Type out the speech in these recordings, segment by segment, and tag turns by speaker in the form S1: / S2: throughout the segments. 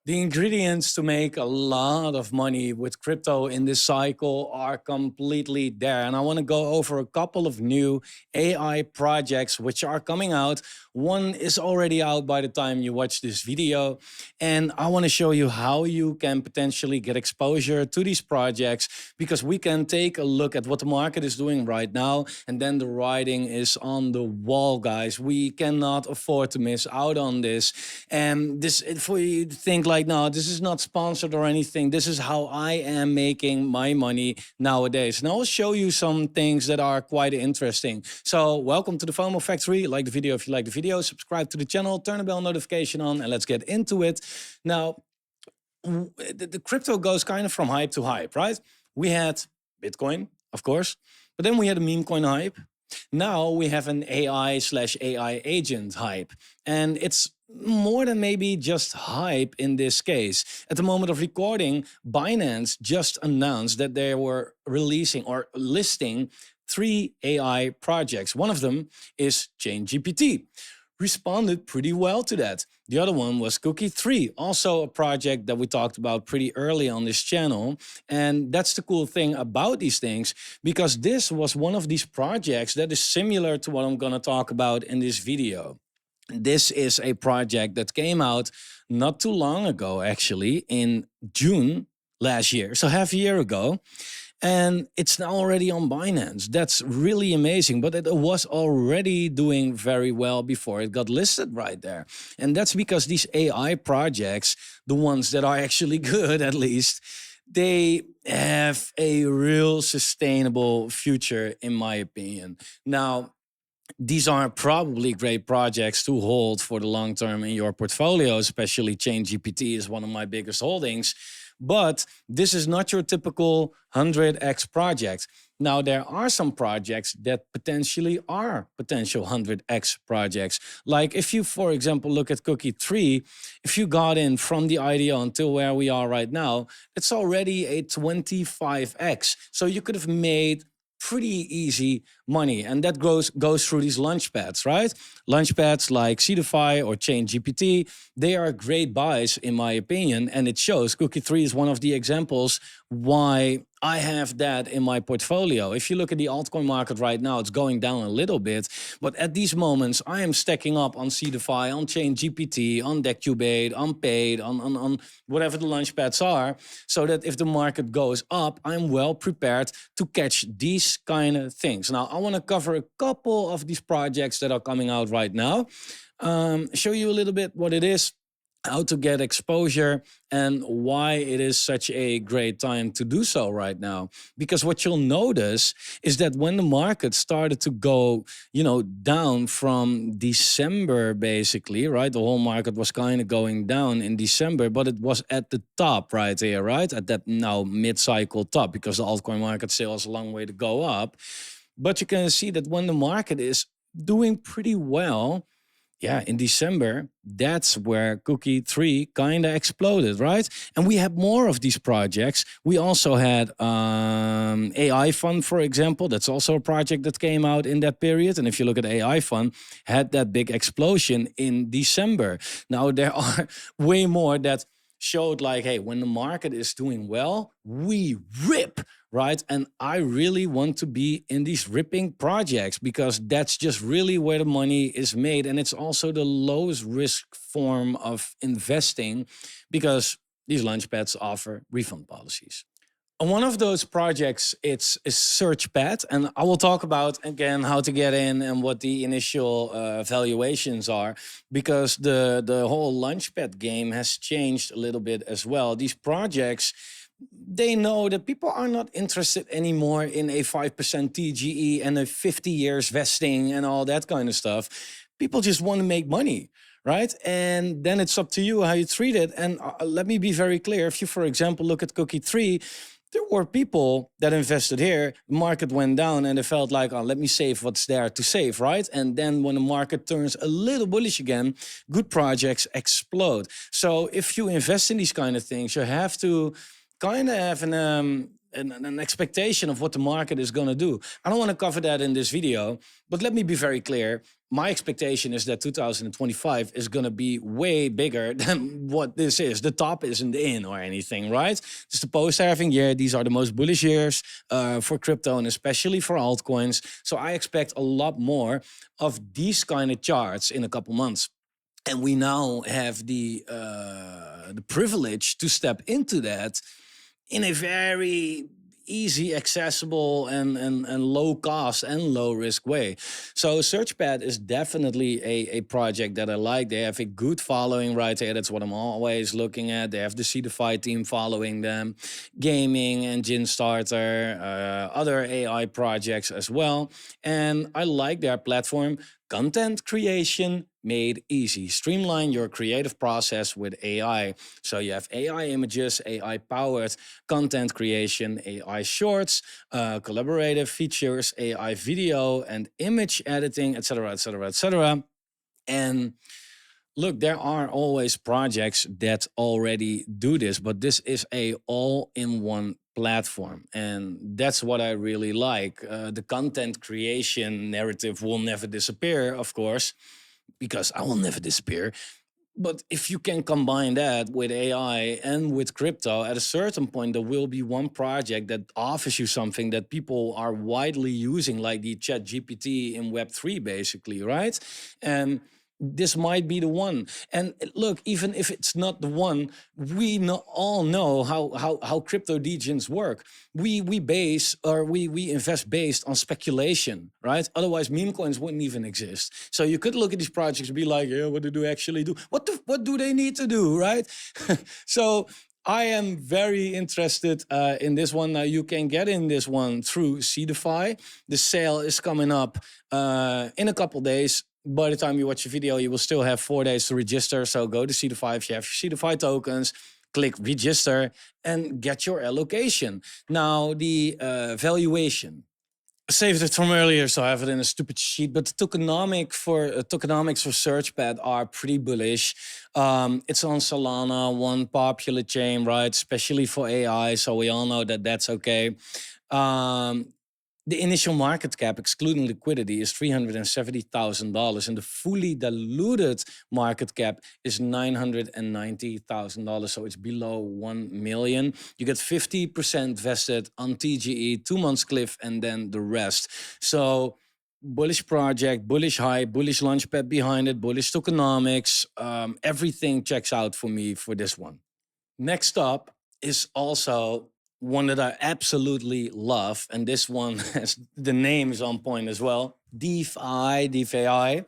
S1: The ingredients to make a lot of money with crypto in this cycle are completely there. And I want to go over a couple of new AI projects which are coming out. One is already out by the time you watch this video. And I want to show you how you can potentially get exposure to these projects, because we can take a look at what the market is doing right now. And then the writing is on the wall, guys. We cannot afford to miss out on this. And this, for you to think like, no, this is not sponsored or anything. This is how I am making my money nowadays. And I'll show you some things that are quite interesting. So welcome to the Fomo Factory. Like the video if you like the video, subscribe to the channel, turn the bell notification on, and let's get into it. Now, the crypto goes kind of from hype to hype, right? We had Bitcoin, of course, but then we had a meme coin hype. Now we have an AI/AI agent hype, and it's more than maybe just hype in this case. At the moment of recording, Binance just announced that they were releasing or listing 3 AI projects. One of them is ChainGPT. Responded pretty well to that. The other one was Cookie 3, also a project that we talked about pretty early on this channel. And that's the cool thing about these things, because this was one of these projects that is similar to what I'm going to talk about in this video. This is a project that came out not too long ago, actually, in June last year, so half a year ago. And it's now already on Binance. That's really amazing. But it was already doing very well before it got listed right there. And that's because these AI projects, the ones that are actually good at least, they have a real sustainable future, in my opinion. Now, these are probably great projects to hold for the long term in your portfolio, especially ChainGPT is one of my biggest holdings. But this is not your typical 100x project. Now, there are some projects that potentially are potential 100x projects. Like if you, for example, look at Cookie 3, if you got in from the IDO until where we are right now, it's already a 25x. So you could have made pretty easy money, and that goes through these launchpads, right? Launchpads like Seedify or ChainGPT, they are great buys in my opinion, and it shows. Cookie 3 is one of the examples why I have that in my portfolio. If you look at the altcoin market right now, it's going down a little bit, but at these moments, I am stacking up on Seedify, on ChainGPT, on Decubate, on Paid, on whatever the launchpads are, so that if the market goes up, I'm well prepared to catch these kind of things. Now, I want to cover a couple of these projects that are coming out right now, show you a little bit what it is, how to get exposure, and why it is such a great time to do so right now. Because what you'll notice is that when the market started to go, down from December, basically, right? The whole market was kind of going down in December, but it was at the top right here, right? At that now mid-cycle top, because the altcoin market still has a long way to go up. But you can see that when the market is doing pretty well, in December, that's where Cookie 3 kind of exploded, right? And we have more of these projects. We also had AI Fund, for example. That's also a project that came out in that period. And if you look at AI Fund, had that big explosion in December. Now, there are way more that showed like, hey, when the market is doing well, we rip, right? And I really want to be in these ripping projects, because that's just really where the money is made. And it's also the lowest risk form of investing, because these launchpads offer refund policies. One of those projects, it's a SearchPad, and I will talk about again how to get in and what the initial valuations are, because the whole Launchpad game has changed a little bit as well. These projects, they know that people are not interested anymore in a 5% TGE and a 50 years vesting and all that kind of stuff. People just want to make money, right? And then it's up to you how you treat it. And let me be very clear. If you, for example, look at Cookie 3, there were people that invested here, the market went down and they felt like, oh, let me save what's there to save, right? And then when the market turns a little bullish again, good projects explode. So if you invest in these kind of things, you have to kind of have an expectation of what the market is going to do. I don't want to cover that in this video, but let me be very clear. My expectation is that 2025 is going to be way bigger than what this is. The top isn't in or anything, right? It's the post-halving year. These are the most bullish years for crypto and especially for altcoins. So I expect a lot more of these kind of charts in a couple months. And we now have the privilege to step into that in a very easy, accessible, and low cost and low risk way. So Searchpad is definitely a project that I like. They have a good following right there. That's what I'm always looking at. They have the Seedify team following them, gaming, engine starter, other AI projects as well. And I like their platform. Content creation made easy. Streamline your creative process with AI. So you have AI images, AI powered content creation, AI shorts, collaborative features, AI video and image editing, etc., etc., etc. And look, there are always projects that already do this, but this is a all-in-one platform, and that's what I really like. The content creation narrative will never disappear, of course, because I will never disappear. But if you can combine that with AI and with crypto, at a certain point, there will be one project that offers you something that people are widely using, like the Chat GPT in Web3, basically, right? And this might be the one. And look, even if it's not the one, we all know how crypto degens work. We invest based on speculation, right? Otherwise, meme coins wouldn't even exist. So you could look at these projects and be like, yeah, what do they actually do? What do they need to do, right? So I am very interested in this one. Now you can get in this one through Seedify. The sale is coming up in a couple days. By the time you watch the video, you will still have 4 days to register. So go to Seedify if you have your Seedify tokens, click register and get your allocation. Now the valuation. I saved it from earlier, so I have it in a stupid sheet. But the tokenomics for Searchpad are pretty bullish. It's on Solana, one popular chain, right? Especially for AI, so we all know that that's okay. The initial market cap, excluding liquidity, is $370,000, and the fully diluted market cap is $990,000. So it's below 1 million. You get 50% vested on TGE, 2 months cliff, and then the rest. So bullish project, bullish hype, bullish launchpad behind it, bullish tokenomics. Everything checks out for me for this one. Next up is also one that I absolutely love, and this one has the name is on point as well. DeFi.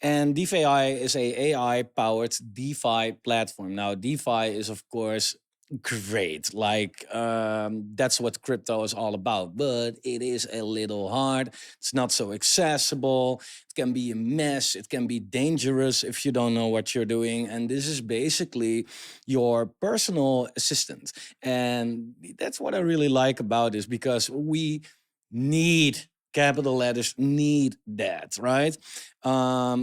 S1: And DeFi is a AI-powered DeFi platform. Now, DeFi is, of course, great. Like, that's what crypto is all about. But it is a little hard. It's not so accessible. It can be a mess. It can be dangerous if you don't know what you're doing. And this is basically your personal assistant. And that's what I really like about this, because we need capital letters, need that, right?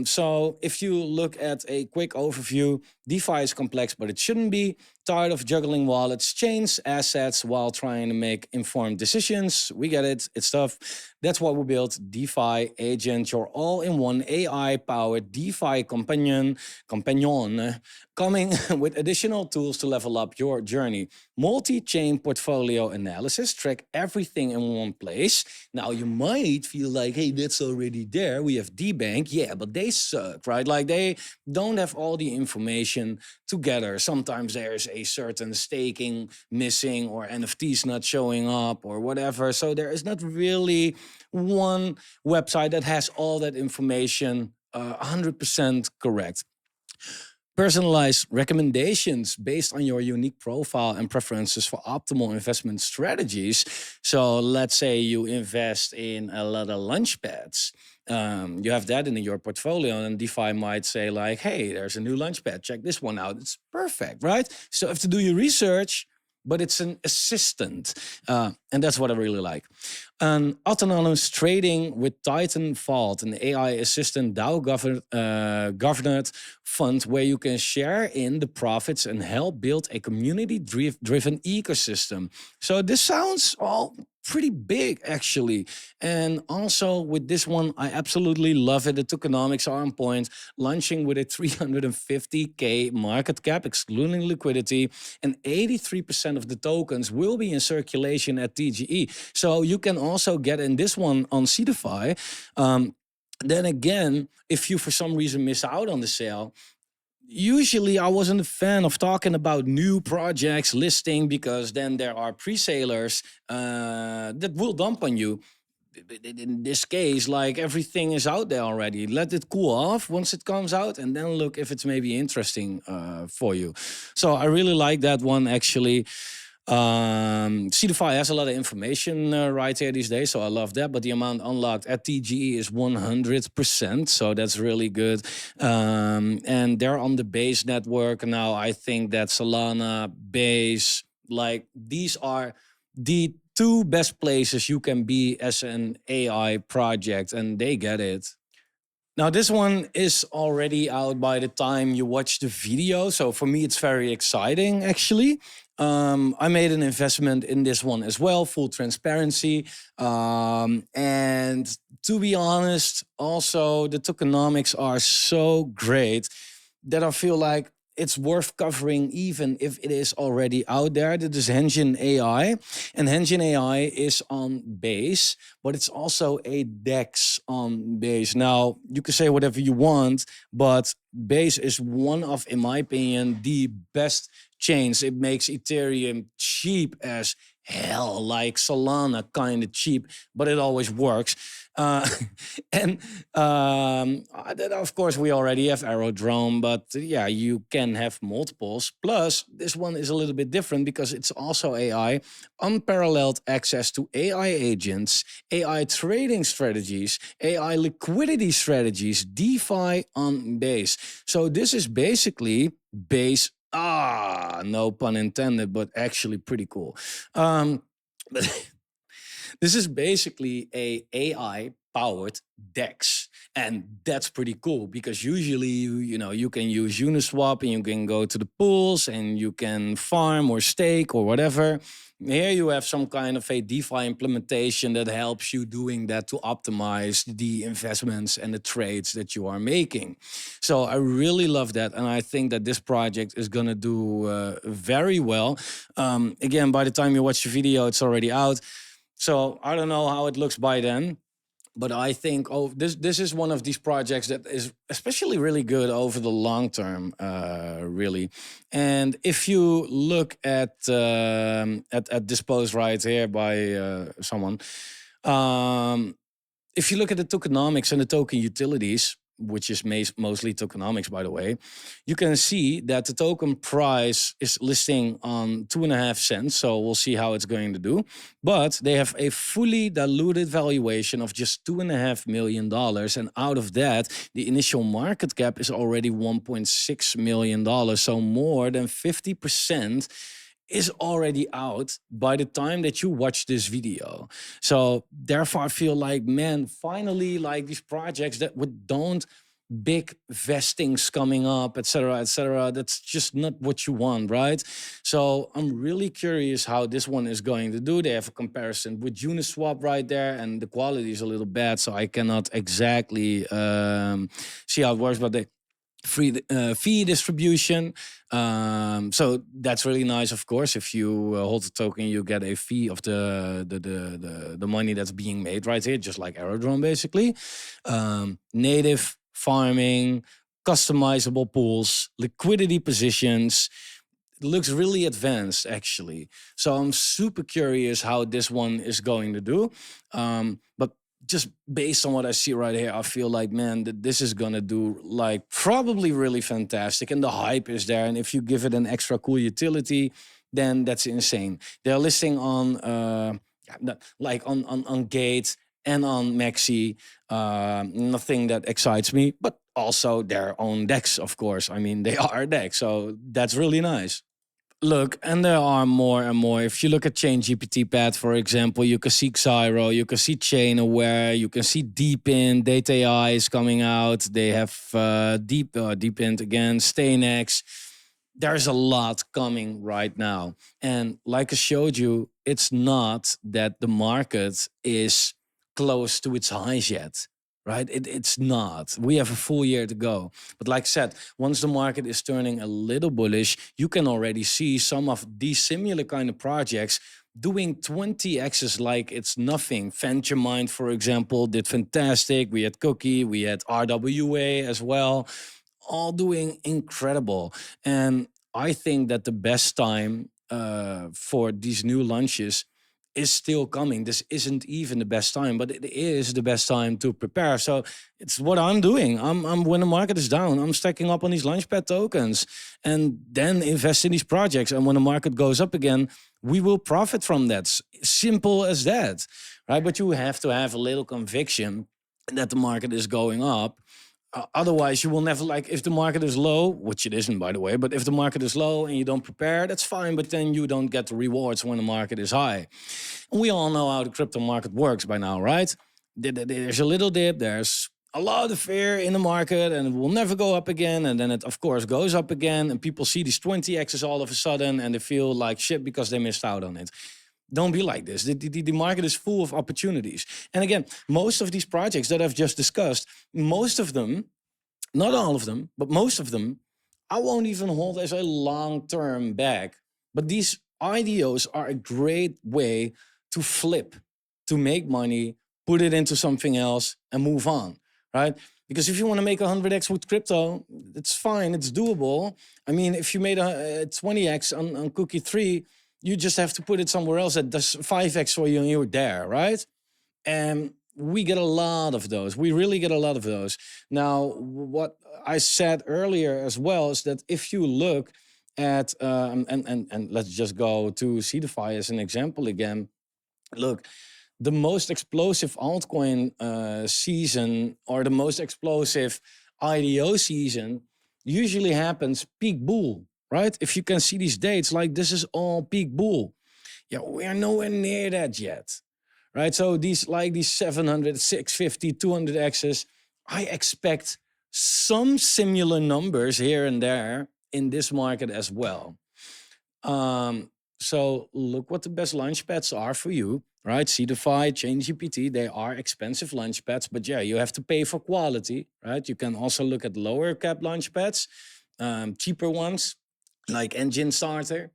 S1: So if you look at a quick overview, DeFi is complex, but it shouldn't be. Tired of juggling wallets, chains, assets while trying to make informed decisions. We get it. It's tough. That's why we built DeFi Agent, your all-in-one AI-powered DeFi companion, coming with additional tools to level up your journey. Multi-chain portfolio analysis, track everything in one place. Now you might feel like, hey, that's already there. We have DBank. Yeah, but they suck, right? Like they don't have all the information together. Sometimes there's a certain staking missing or NFTs not showing up or whatever. So there is not really one website that has all that information 100% correct. Personalized recommendations based on your unique profile and preferences for optimal investment strategies. So let's say you invest in a lot of lunch pads. You have that in your portfolio, and DeFi might say like, hey, there's a new launch pad. Check this one out. It's perfect, right? So if to do your research, but it's an assistant. And that's what I really like. An autonomous trading with Titan Vault, an AI assistant DAO governed fund where you can share in the profits and help build a community driven ecosystem. So this sounds all pretty big actually. And also with this one, I absolutely love it. The tokenomics are on point, launching with a 350K market cap, excluding liquidity, and 83% of the tokens will be in circulation at TGE. So you can also get in this one on Seedify. Then again, if you for some reason miss out on the sale, usually I wasn't a fan of talking about new projects listing because then there are pre-salers that will dump on you. In this case, like everything is out there already. Let it cool off once it comes out and then look if it's maybe interesting for you. So I really like that one actually. Seedify has a lot of information right here these days, so I love that. But the amount unlocked at TGE is 100%, so that's really good. And they're on the Base network now. I think that Solana, Base, like these are the two best places you can be as an AI project, and they get it. Now, this one is already out by the time you watch the video. So for me, it's very exciting, actually. I made an investment in this one as well, full transparency. And to be honest, also the tokenomics are so great that I feel like it's worth covering even if it is already out there. That is Hengine AI. And Hengine AI is on Base, but it's also a DEX on Base. Now, you can say whatever you want, but Base is one of, in my opinion, the best chains. It makes Ethereum cheap as hell, like Solana kind of cheap, but it always works. And then of course we already have Aerodrome, but yeah, you can have multiples. Plus, this one is a little bit different because it's also AI, unparalleled access to AI agents, AI trading strategies, AI liquidity strategies, DeFi on Base. So this is basically Base. No pun intended, but actually pretty cool. But this is basically a AI powered DEX. And that's pretty cool because usually, you can use Uniswap and you can go to the pools and you can farm or stake or whatever. Here you have some kind of a DeFi implementation that helps you doing that to optimize the investments and the trades that you are making. So I really love that. And I think that this project is going to do very well. Again, by the time you watch the video, it's already out. So I don't know how it looks by then. But I think this is one of these projects that is especially really good over the long term, really. And if you look at this post right here by someone, if you look at the tokenomics and the token utilities, which is mostly tokenomics, by the way, you can see that the token price is listing on 2.5 cents. So we'll see how it's going to do. But they have a fully diluted valuation of just $2.5 million. And out of that, the initial market cap is already $1.6 million. So more than 50% is already out by the time that you watch this video. So therefore I feel like, man, finally, like these projects that don't big vestings coming up, etc., that's just not what you want, right? So I'm really curious how this one is going to do. They have a comparison with Uniswap right there, and the quality is a little bad, so I cannot exactly see how it works, but they free fee distribution. So that's really nice, of course. If you hold the token, you get a fee of the money that's being made right here, just like Aerodrome, basically. Native farming, customizable pools, liquidity positions. It looks really advanced, actually. So I'm super curious how this one is going to do. But just based on what I see right here, I feel like, man, that this is gonna do like probably really fantastic, and the hype is there. And if you give it an extra cool utility, then that's insane. They're listing on like on Gate and on Maxi. Nothing that excites me, but also their own DEX, of course. I mean, they are DEX, so that's really nice. Look, and there are more and more. If you look at Chain GPT Pad, for example, you can see Xyro, you can see Chain Aware, you can see Deepin, Data AI is coming out. They have Deepin again, StayNext. There's a lot coming right now. And like I showed you, it's not that the market is close to its highs yet, right? It's not. We have a full year to go. But like I said, once the market is turning a little bullish, you can already see some of these similar kind of projects doing 20x's like it's nothing. VentureMind, for example, did fantastic. We had Cookie, we had RWA as well, all doing incredible. And I think that the best time for these new launches is still coming. This isn't even the best time, but it is the best time to prepare. So it's what I'm doing. I'm when the market is down, I'm stacking up on these launchpad tokens and then invest in these projects. And when the market goes up again, we will profit from that. Simple as that, right? But you have to have a little conviction that the market is going up. Otherwise, you will never, like, if the market is low, which it isn't, by the way, but if the market is low and you don't prepare, that's fine. But then you don't get the rewards when the market is high. And we all know how the crypto market works by now, right? There's a little dip, there's a lot of fear in the market, and it will never go up again. And then it, of course, goes up again. And people see these 20x's all of a sudden and they feel like shit because they missed out on it. Don't be like this. The market is full of opportunities. And again, most of these projects that I've just discussed, most of them, not all of them, but most of them, I won't even hold as a long-term bag. But these IDOs are a great way to flip, to make money, put it into something else and move on, right? Because if you want to make 100x with crypto, it's fine, it's doable. I mean, if you made a 20x on Cookie 3, you just have to put it somewhere else that does 5x for you and you're there, right? And we get a lot of those. We really get a lot of those. Now, what I said earlier as well is that if you look at, and let's just go to Seedify as an example again. Look, the most explosive altcoin season or the most explosive IDO season usually happens peak bull, right? If you can see these dates, like this is all peak bull. Yeah, we are nowhere near that yet, right? So these 700, 650, 200x's, I expect some similar numbers here and there in this market as well. So look what the best launchpads are for you, right? Seedify, ChainGPT, they are expensive launchpads, but yeah, you have to pay for quality, right? You can also look at lower cap launchpads, cheaper ones like Engine Starter,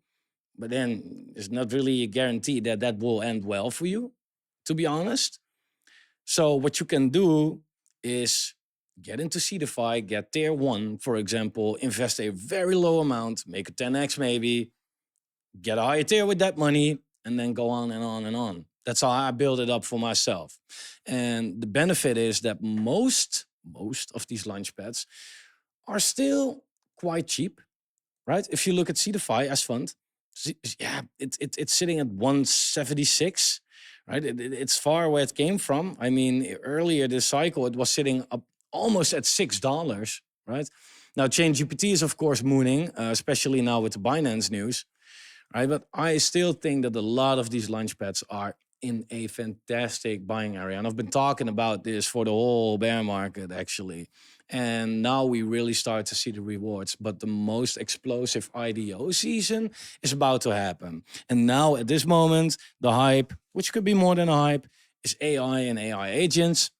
S1: but then it's not really a guarantee that that will end well for you, to be honest. So what you can do is get into Seedify, get tier 1, for example, invest a very low amount, make a 10x maybe, get a higher tier with that money, and then go on and on and on. That's how I build it up for myself. And the benefit is that most of these launchpads are still quite cheap, right? If you look at Seedify as fund, yeah, it's sitting at 176, right? It's far where it came from. I mean, earlier this cycle, it was sitting up almost at $6, right? Now, ChainGPT is, of course, mooning, especially now with the Binance news, right? But I still think that a lot of these launchpads are in a fantastic buying area. And I've been talking about this for the whole bear market, actually. And now we really start to see the rewards. But the most explosive IDO season is about to happen. And now at this moment, the hype, which could be more than a hype, is AI and AI agents.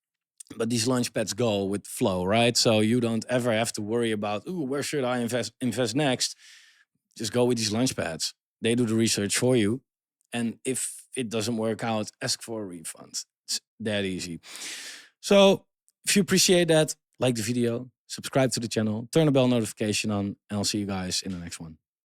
S1: But these launchpads go with flow, right? So you don't ever have to worry about, ooh, where should I invest next? Just go with these launchpads. They do the research for you. And if it doesn't work out, ask for a refund. It's that easy. So if you appreciate that, like the video, subscribe to the channel, turn the bell notification on, and I'll see you guys in the next one.